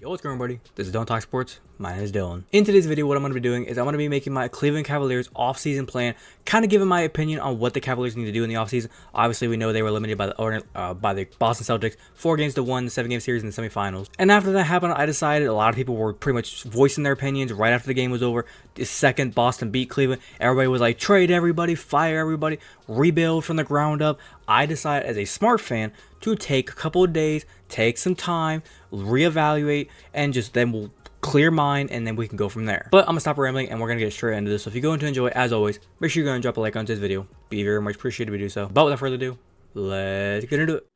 Yo, what's going on, everybody? This is Don't Talk Sports. My name is Dylan. In today's video, what I'm going to be doing is I'm going to be making my Cleveland Cavaliers off-season plan, kind of giving my opinion on what the Cavaliers need to do in the off-season. Obviously, we know they were limited by the Boston Celtics, 4-1 7-game series in the semifinals. And after that happened, I decided a lot of people were pretty much voicing their opinions right after the game was over. The second Boston beat Cleveland, everybody was like, trade everybody, fire everybody, rebuild from the ground up. I decided as a smart fan to take a couple of days, take some time, reevaluate, and just then we'll clear mind, and then we can go from there. But I'm gonna stop rambling and we're gonna get straight into this. So if you're going to enjoy, as always, make sure you're gonna drop a like on this video. Be very much appreciated if you do so. But without further ado, let's get into it.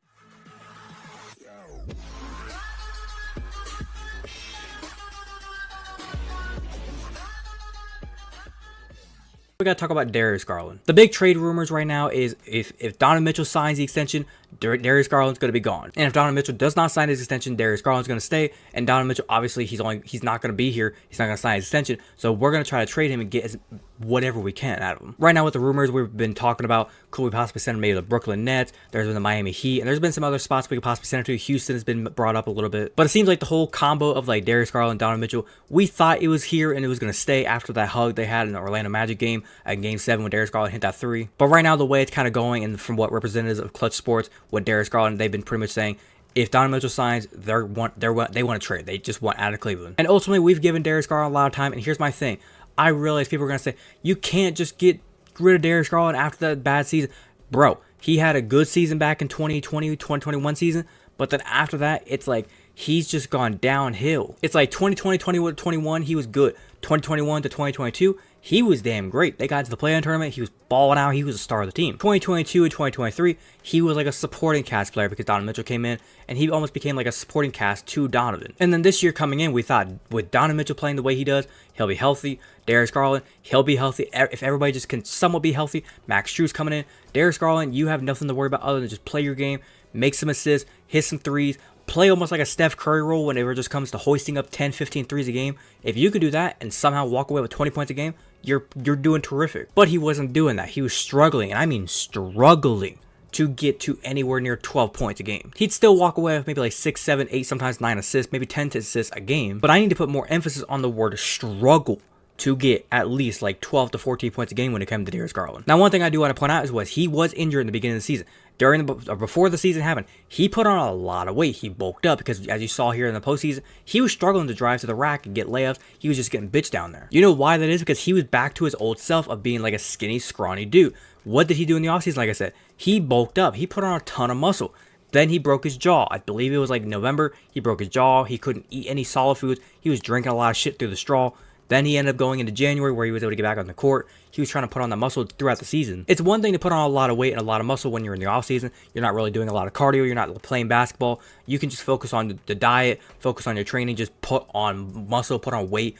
We gotta talk about Darius Garland. The big trade rumors right now is if Donovan Mitchell signs the extension, Darius Garland's gonna be gone. And if Donovan Mitchell does not sign his extension, Darius Garland's gonna stay. And Donovan Mitchell, obviously, he's not gonna be here. He's not gonna sign his extension. So we're gonna try to trade him and get whatever we can out of him. Right now, with the rumors we've been talking about, could we possibly send him maybe to the Brooklyn Nets? There's been the Miami Heat, and there's been some other spots we could possibly send him to. Houston has been brought up a little bit, but it seems like the whole combo of like Darius Garland and Donovan Mitchell, we thought it was here and it was gonna stay after that hug they had in the Orlando Magic game at Game 7 when Darius Garland hit that three. But right now, the way it's kind of going, and from what representatives of Clutch Sports, what Darius Garland, they've been pretty much saying, if Donovan Mitchell signs, they want to trade. They just want out of Cleveland. And ultimately, we've given Darius Garland a lot of time. And here's my thing: I realize people are gonna say you can't just get rid of Darius Garland after that bad season, bro. He had a good season back in 2020, 2021 season, but then after that, it's like he's just gone downhill. It's like 2020, 2021, he was good. 2021 to 2022, he was damn great. They got to the play-in tournament. He was balling out. He was a star of the team. 2022 and 2023, he was like a supporting cast player because Donovan Mitchell came in, and he almost became like a supporting cast to Donovan. And then this year coming in, we thought with Donovan Mitchell playing the way he does, he'll be healthy. Darius Garland, he'll be healthy. If everybody just can somewhat be healthy, Max Strus coming in. Darius Garland, you have nothing to worry about other than just play your game, make some assists, hit some threes, play almost like a Steph Curry role whenever it just comes to hoisting up 10, 15 threes a game. If you could do that and somehow walk away with 20 points a game, you're doing terrific. But he wasn't doing that. He was struggling, and I mean struggling, to get to anywhere near 12 points a game. He'd still walk away with maybe like 6, 7, 8, sometimes 9 assists, maybe 10 assists a game. But I need to put more emphasis on the word struggle to get at least like 12 to 14 points a game when it comes to Darius Garland. Now, one thing I do want to point out is he was injured in the beginning of the season. Before the season happened, he put on a lot of weight. He bulked up because, as you saw here in the postseason, he was struggling to drive to the rack and get layups. He was just getting bitched down there. You know why that is? Because he was back to his old self of being like a skinny, scrawny dude. What did he do in the offseason? Like I said, he bulked up. He put on a ton of muscle. Then he broke his jaw. I believe it was like November. He broke his jaw. He couldn't eat any solid foods. He was drinking a lot of shit through the straw. Then he ended up going into January where he was able to get back on the court. He was trying to put on that muscle throughout the season. It's one thing to put on a lot of weight and a lot of muscle when you're in the offseason. You're not really doing a lot of cardio. You're not playing basketball. You can just focus on the diet, focus on your training, just put on muscle, put on weight,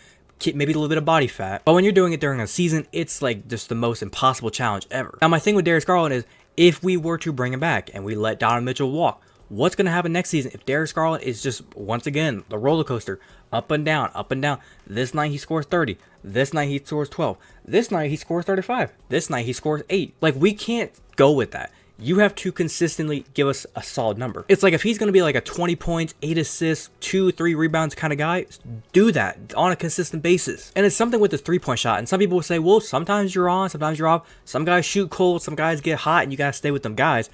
maybe a little bit of body fat. But when you're doing it during a season, it's like just the most impossible challenge ever. Now, my thing with Darius Garland is if we were to bring him back and we let Donovan Mitchell walk, what's going to happen next season if Darius Garland is just, once again, the roller coaster, up and down, up and down. This night he scores 30. This night he scores 12. This night he scores 35. This night he scores 8. Like, we can't go with that. You have to consistently give us a solid number. It's like if he's going to be like a 20 points, 8 assists, 2, 3 rebounds kind of guy, do that on a consistent basis. And it's something with the three-point shot. And some people will say, well, sometimes you're on, sometimes you're off. Some guys shoot cold, some guys get hot, and you got to stay with them guys.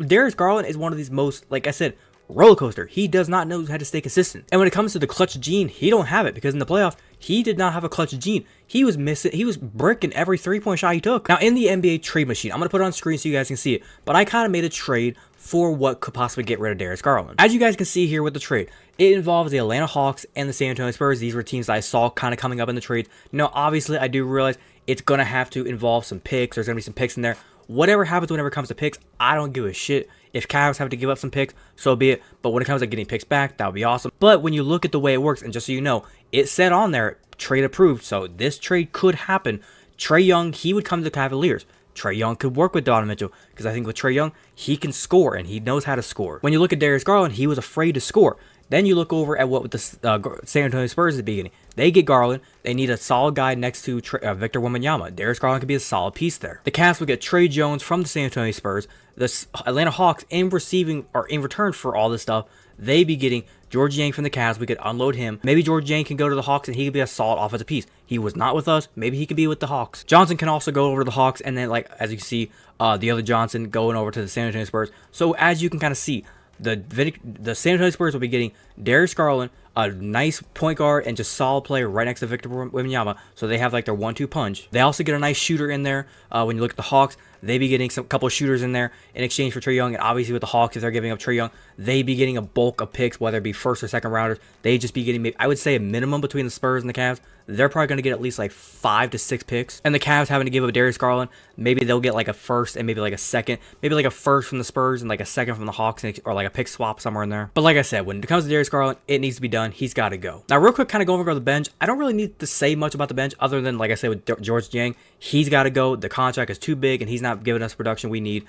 Darius Garland is one of these most, like I said, roller coaster. He does not know how to stay consistent. And when it comes to the clutch gene, he don't have it because in the playoffs, he did not have a clutch gene. He was missing, he was bricking every three-point shot he took. Now, in the NBA trade machine, I'm going to put it on screen so you guys can see it, but I kind of made a trade for what could possibly get rid of Darius Garland. As you guys can see here with the trade, it involves the Atlanta Hawks and the San Antonio Spurs. These were teams that I saw kind of coming up in the trade. Now, obviously, I do realize it's going to have to involve some picks. There's going to be some picks in there. Whatever happens whenever it comes to picks, I don't give a shit. If Cavs have to give up some picks, so be it. But when it comes to getting picks back, that would be awesome. But when you look at the way it works, and just so you know, it said on there, trade approved. So this trade could happen. Trae Young, he would come to the Cavaliers. Trae Young could work with Donovan Mitchell because I think with Trae Young, he can score and he knows how to score. When you look at Darius Garland, he was afraid to score. Then you look over at what with the San Antonio Spurs at the beginning. They get Garland. They need a solid guy next to Victor Wembanyama. Darius Garland could be a solid piece there. The Cavs would get Trey Jones from the San Antonio Spurs. The Atlanta Hawks, in return for all this stuff, They be getting George Yang from the Cavs. We could unload him. Maybe George Yang can go to the Hawks and he could be a solid offensive piece. He was not with us. Maybe he could be with the Hawks. Johnson can also go over to the Hawks, and then, like, as you can see, the other Johnson going over to the San Antonio Spurs. So as you can kind of see, the San Antonio Spurs will be getting Darius Garland, a nice point guard and just solid player right next to Victor Wembanyama. So they have like their 1-2 punch. They also get a nice shooter in there. When you look at the Hawks, they be getting some couple of shooters in there in exchange for Trae Young. And obviously with the Hawks, if they're giving up Trae Young, they be getting a bulk of picks, whether it be first or second rounders. They just be getting, I would say, a minimum between the Spurs and the Cavs. They're probably going to get at least like 5 to 6 picks. And the Cavs having to give up Darius Garland, maybe they'll get like a first and maybe like a second. Maybe like a first from the Spurs and like a second from the Hawks, or like a pick swap somewhere in there. But like I said, when it comes to Darius Garland, it needs to be done. He's got to go. Now, real quick, kind of going over the bench. I don't really need to say much about the bench other than, like I said, with George Yang, he's got to go. The contract is too big and he's not giving us production we need.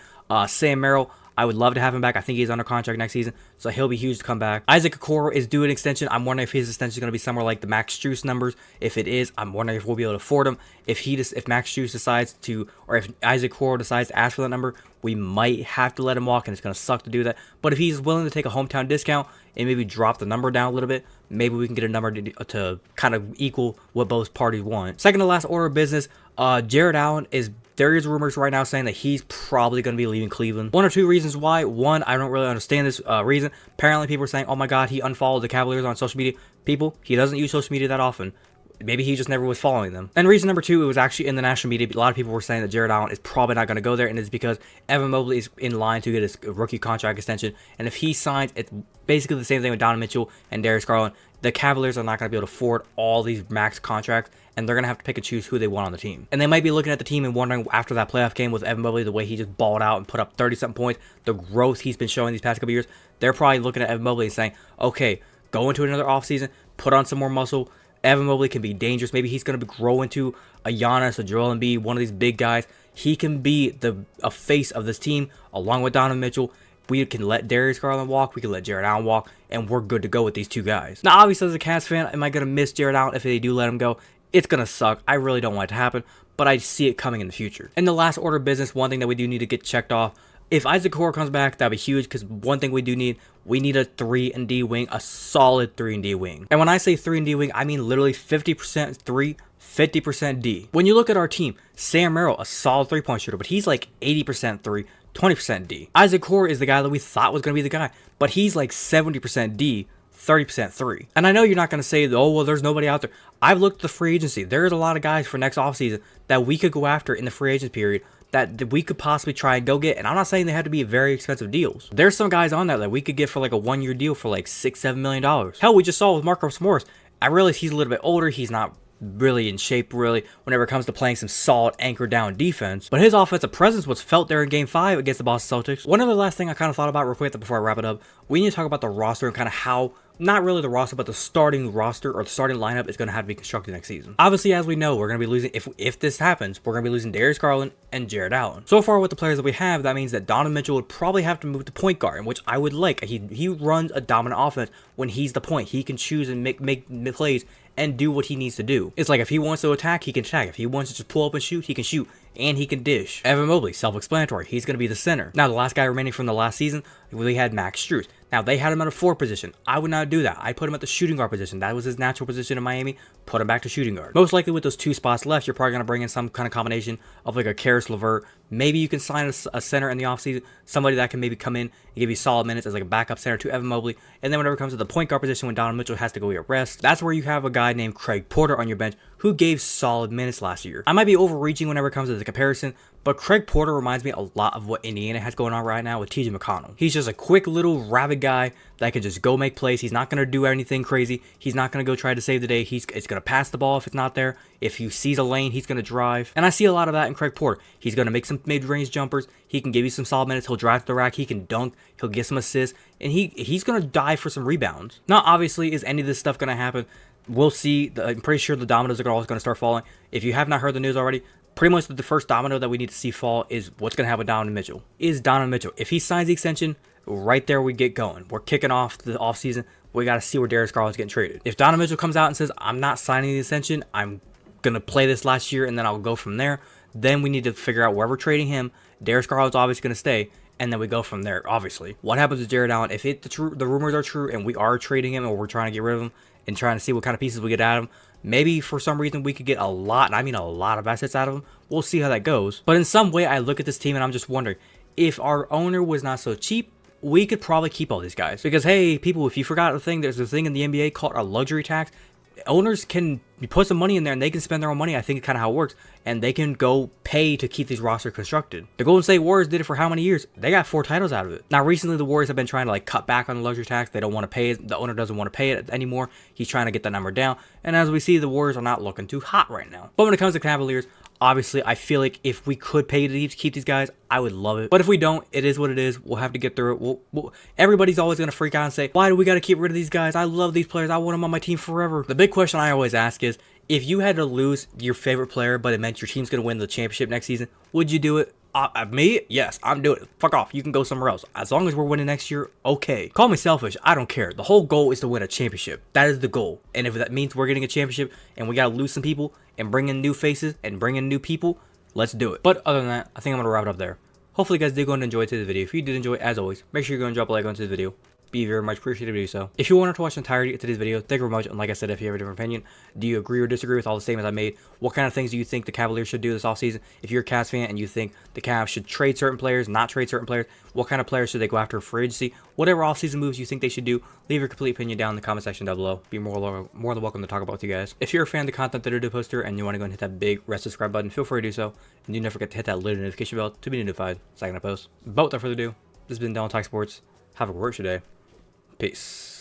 Sam Merrill, I would love to have him back. I think he's under contract next season, so he'll be huge to come back. Isaac Okoro is due an extension. I'm wondering if his extension is going to be somewhere like the Max Strus numbers. If it is, I'm wondering if we'll be able to afford him. If Max Strus decides to, or if Isaac Okoro decides to ask for that number, we might have to let him walk, and it's going to suck to do that. But if he's willing to take a hometown discount and maybe drop the number down a little bit, maybe we can get a number to kind of equal what both parties want. Second to last order of business, Jared Allen is. There is rumors right now saying that he's probably going to be leaving Cleveland. One or two reasons why. One, I don't really understand this reason. Apparently, people are saying, oh my God, he unfollowed the Cavaliers on social media. People, he doesn't use social media that often. Maybe he just never was following them. And reason number two, it was actually in the national media. A lot of people were saying that Jared Allen is probably not going to go there, and it's because Evan Mobley is in line to get his rookie contract extension. And if he signs, it's basically the same thing with Donovan Mitchell and Darius Garland. The Cavaliers are not going to be able to afford all these max contracts, and they're going to have to pick and choose who they want on the team. And they might be looking at the team and wondering, after that playoff game with Evan Mobley, the way he just balled out and put up 30-something points, the growth he's been showing these past couple years, they're probably looking at Evan Mobley and saying, okay, go into another offseason, put on some more muscle. Evan Mobley can be dangerous. Maybe he's going to grow into a Giannis, a Joel Embiid, one of these big guys. He can be a face of this team along with Donovan Mitchell. We can let Darius Garland walk. We can let Jared Allen walk. And we're good to go with these two guys. Now, obviously, as a Cavs fan, am I going to miss Jared Allen if they do let him go? It's going to suck. I really don't want it to happen, but I see it coming in the future. In the last order of business, one thing that we do need to get checked off, if Isaac Okoro comes back, that'd be huge, because one thing we do need, we need a 3-and-D wing, a solid 3-and-D wing. And when I say 3-and-D wing, I mean literally 50% 3, 50% D. When you look at our team, Sam Merrill, a solid 3-point shooter, but he's like 80% 3, 20% D. Isaac Okoro is the guy that we thought was going to be the guy, but he's like 70% D, 30% 3. And I know you're not going to say, oh, well, there's nobody out there. I've looked at the free agency. There's a lot of guys for next offseason that we could go after in the free agent period that we could possibly try and go get. And I'm not saying they have to be very expensive deals. There's some guys on there that we could get for like a 1-year deal for like $6-7 million. Hell, we just saw with Marcus Morris. I realize he's a little bit older. He's not really in shape, really, whenever it comes to playing some solid anchor down defense. But his offensive presence was felt there in Game 5 against the Boston Celtics. One other last thing I kind of thought about real quick before I wrap it up, we need to talk about the roster and kind of how, not really the roster, but the starting roster or the starting lineup is going to have to be constructed next season. Obviously, as we know, we're going to be losing, if this happens, we're going to be losing Darius Garland and Jared Allen. So far with the players that we have, that means that Donovan Mitchell would probably have to move to point guard, which I would like. He runs a dominant offense when he's the point. He can choose and make plays and do what he needs to do. It's like if he wants to attack, he can attack. If he wants to just pull up and shoot, he can shoot. And he can dish. Evan Mobley, self-explanatory. He's going to be the center. Now, the last guy remaining from the last season, we had Max Strus. Now, they had him at a 4 position. I would not do that. I put him at the shooting guard position. That was his natural position in Miami. Put him back to shooting guard. Most likely with those 2 spots left, you're probably going to bring in some kind of combination of like a Karis LeVert. Maybe you can sign a center in the offseason. Somebody that can maybe come in and give you solid minutes as like a backup center to Evan Mobley. And then whenever it comes to the point guard position when Donovan Mitchell has to go get rest, that's where you have a guy named Craig Porter on your bench who gave solid minutes last year. I might be overreaching whenever it comes to the comparison, but Craig Porter reminds me a lot of what Indiana has going on right now with TJ McConnell. He's just a quick little rabid guy that can just go make plays. He's not going to do anything crazy. He's not going to go try to save the day. It's going to pass the ball if it's not there. If he sees a lane, he's going to drive. And I see a lot of that in Craig Porter. He's going to make some mid-range jumpers. He can give you some solid minutes. He'll drive to the rack. He can dunk. He'll get some assists. And he's going to dive for some rebounds. Now, obviously, is any of this stuff going to happen? We'll see. I'm pretty sure the dominoes are always going to start falling. If you have not heard the news already, pretty much the first domino that we need to see fall is what's going to happen with Donovan Mitchell. Is Donovan Mitchell, if he signs the extension, right there we get going. We're kicking off the offseason. We got to see where Darius Garland's getting traded. If Donovan Mitchell comes out and says, I'm not signing the extension, I'm going to play this last year and then I'll go from there, then we need to figure out where we're trading him. Darius Garland's obviously going to stay. and then we go from there. Obviously, what happens with Jared Allen if the rumors are true and we are trading him or we're trying to get rid of him and trying to see what kind of pieces we get out of him? Maybe for some reason we could get a lot, and I mean a lot of assets out of him. We'll see how that goes. But in some way, I look at this team and I'm just wondering, if our owner was not so cheap, we could probably keep all these guys. Because, hey, people, if you forgot the thing, there's a thing in the NBA called a luxury tax. Owners can put some money in there and they can spend their own money. I think it's kind of how it works. And they can go pay to keep these rosters constructed. The Golden State Warriors did it for how many years? They got 4 titles out of it. Now, recently, the Warriors have been trying to like cut back on the luxury tax. They don't want to pay it. The owner doesn't want to pay it anymore. He's trying to get the number down. And as we see, the Warriors are not looking too hot right now. But when it comes to Cavaliers, obviously, I feel like if we could pay to keep these guys, I would love it. But if we don't, it is what it is. We'll have to get through it. Everybody's always going to freak out and say, why do we got to get rid of these guys? I love these players. I want them on my team forever. The big question I always ask is, if you had to lose your favorite player, but it meant your team's going to win the championship next season, would you do it? Me? Yes, I'm doing it. Fuck off. You can go somewhere else. As long as we're winning next year, okay. Call me selfish. I don't care. The whole goal is to win a championship. That is the goal. And if that means we're getting a championship and we got to lose some people and bring in new faces and bring in new people, let's do it. But other than that, I think I'm going to wrap it up there. Hopefully you guys did go and enjoy today's video. If you did enjoy it, as always, make sure you go and drop a like on today's video. Be very much appreciated to do so. If you wanted to watch the entirety of today's video, thank you very much. And like I said, if you have a different opinion, do you agree or disagree with all the statements I made? What kind of things do you think the Cavaliers should do this offseason? If you're a Cavs fan and you think the Cavs should trade certain players, not trade certain players, what kind of players should they go after for free agency? Whatever offseason moves you think they should do, leave your complete opinion down in the comment section down below. Be more than welcome to talk about with you guys. If you're a fan of the content that I do post here and you want to go and hit that big red subscribe button, feel free to do so. And do not forget to hit that little notification bell to be notified second I post. But without further ado, this has been Dylan Talk Sports. Have a great day. Peace.